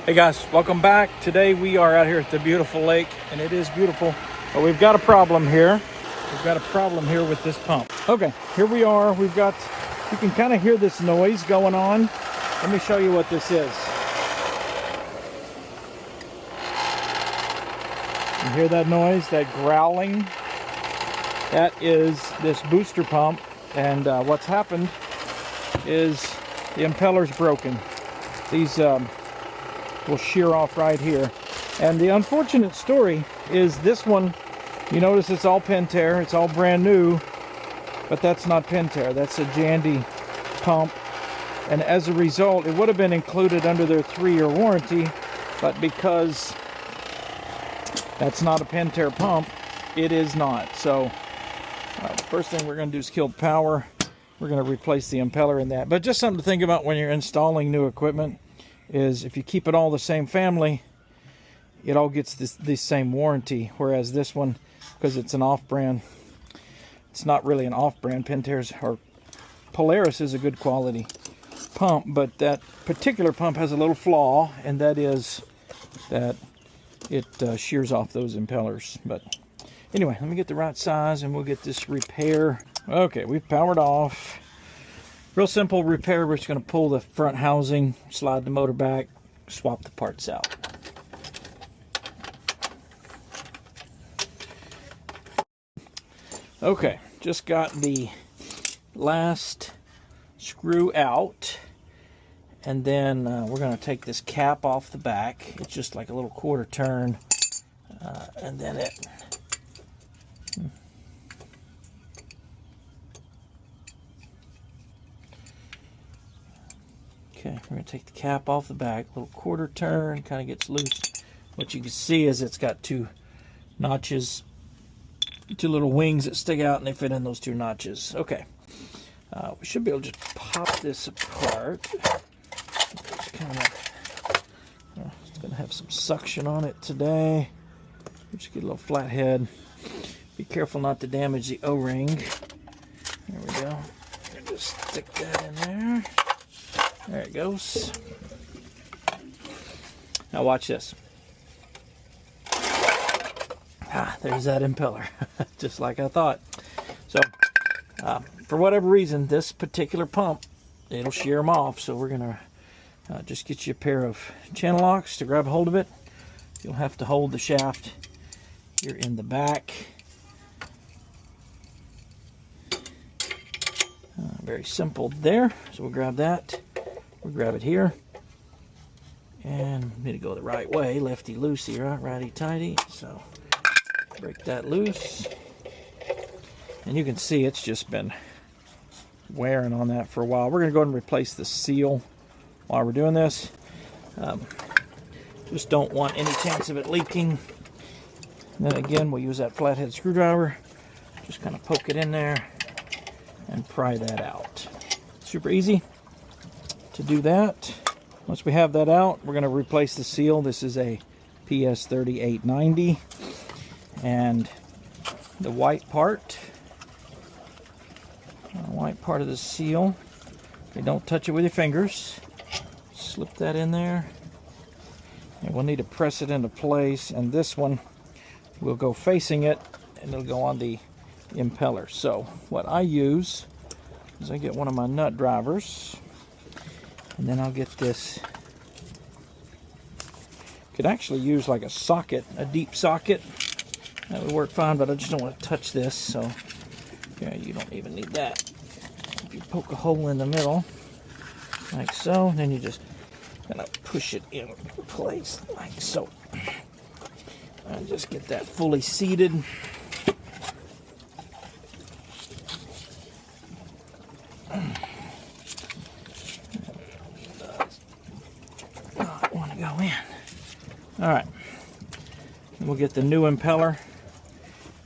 Hey guys, welcome back. Today we are out here at the beautiful lake, and it is beautiful, but we've got a problem here. We've got a problem here with this pump. Okay, here we are. You can kind of hear this noise going on. Let me show you what this is. You hear that noise, that growling? That is this booster pump, and what's happened is the impeller's broken. These will shear off right here. And the unfortunate story is this one, you notice it's all Pentair, it's all brand new, but that's not Pentair, that's a Jandy pump. And as a result, it would have been included under their 3-year warranty, but because that's not a Pentair pump, it is not. So first thing we're going to do is kill power. We're going to replace the impeller in that. But just something to think about when you're installing new equipment is if you keep it all the same family, it all gets the same warranty. Whereas this one, because it's an off-brand, it's not really an off-brand. Pentair's or Polaris is a good quality pump, but that particular pump has a little flaw, and that is that it shears off those impellers. But anyway, let me get the right size and we'll get this repair. Okay, we've powered off. Real simple repair. We're just going to pull the front housing, slide the motor back, swap the parts out. Okay, just got the last screw out, and then we're going to take this cap off the back. It's just like a little quarter turn, and then it okay, we're going to take the cap off the back, little quarter turn, kind of gets loose. What you can see is it's got two notches, two little wings that stick out, and they fit in those two notches. Okay, we should be able to just pop this apart. It's going to have some suction on it today. Just get a little flat head. Be careful not to damage the O-ring. There we go. Just stick that in there. There it goes. Now watch this. There's that impeller. Just like I thought. So, for whatever reason, this particular pump, it'll shear them off. So we're going to just get you a pair of channel locks to grab hold of it. You'll have to hold the shaft here in the back. Very simple there. So we'll grab that. We'll grab it here, and we need to go the right way, lefty loosey, right, righty tighty. So break that loose, and you can see it's just been wearing on that for a while. We're going to go ahead and replace the seal while we're doing this. Just don't want any chance of it leaking. And then again, we'll use that flathead screwdriver, just kind of poke it in there and pry that out. Super easy to do that. Once we have that out, we're going to replace the seal. This is a PS3890, and the white part of the seal. Okay, don't touch it with your fingers. Slip that in there, and we'll need to press it into place. And this one will go facing it, and it'll go on the impeller. So what I use is I get one of my nut drivers. And then I'll get this. Could actually use like a socket, a deep socket. That would work fine, but I just don't want to touch this. So, yeah, you don't even need that. If you poke a hole in the middle, like so, then you just kind of push it in place, like so. And just get that fully seated. Go in. All right, and we'll get the new impeller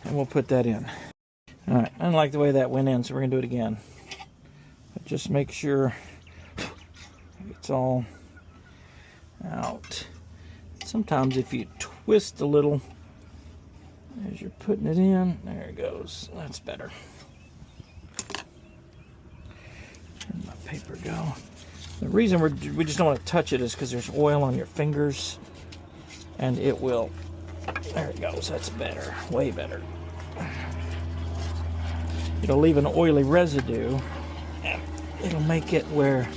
and we'll put that in. All right, I don't like the way that went in, so we're gonna do it again. But just make sure it's all out. Sometimes if you twist a little as you're putting it in, there it goes. That's better. Where'd my paper go? The reason we just don't want to touch it is because there's oil on your fingers, and it will. There it goes. That's better. Way better. It'll leave an oily residue, and it'll make it where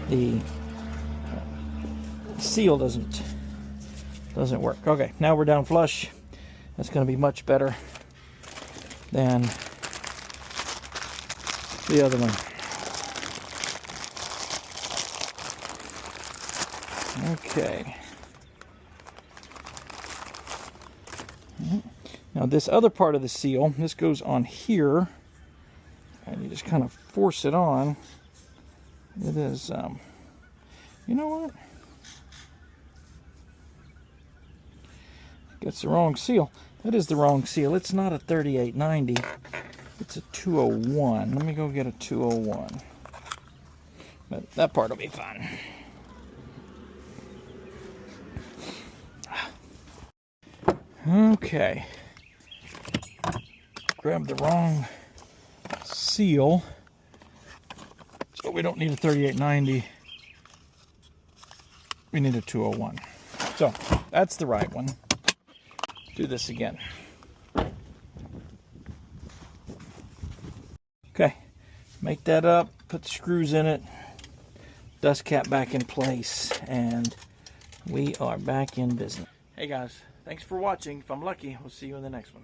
the seal doesn't work. Okay, now we're down flush. That's going to be much better than the other one. Okay. Now this other part of the seal, this goes on here, and you just kind of force it on. It is, you know what? That's the wrong seal. That is the wrong seal. It's not a 3890. It's a 201. Let me go get a 201. But that part will be fun. Okay. Grabbed the wrong seal. So we don't need a 3890. We need a 201. So that's the right one. Do this again. Okay. Make that up. Put the screws in it. Dust cap back in place. And we are back in business. Hey guys. Thanks for watching. If I'm lucky, we'll see you in the next one.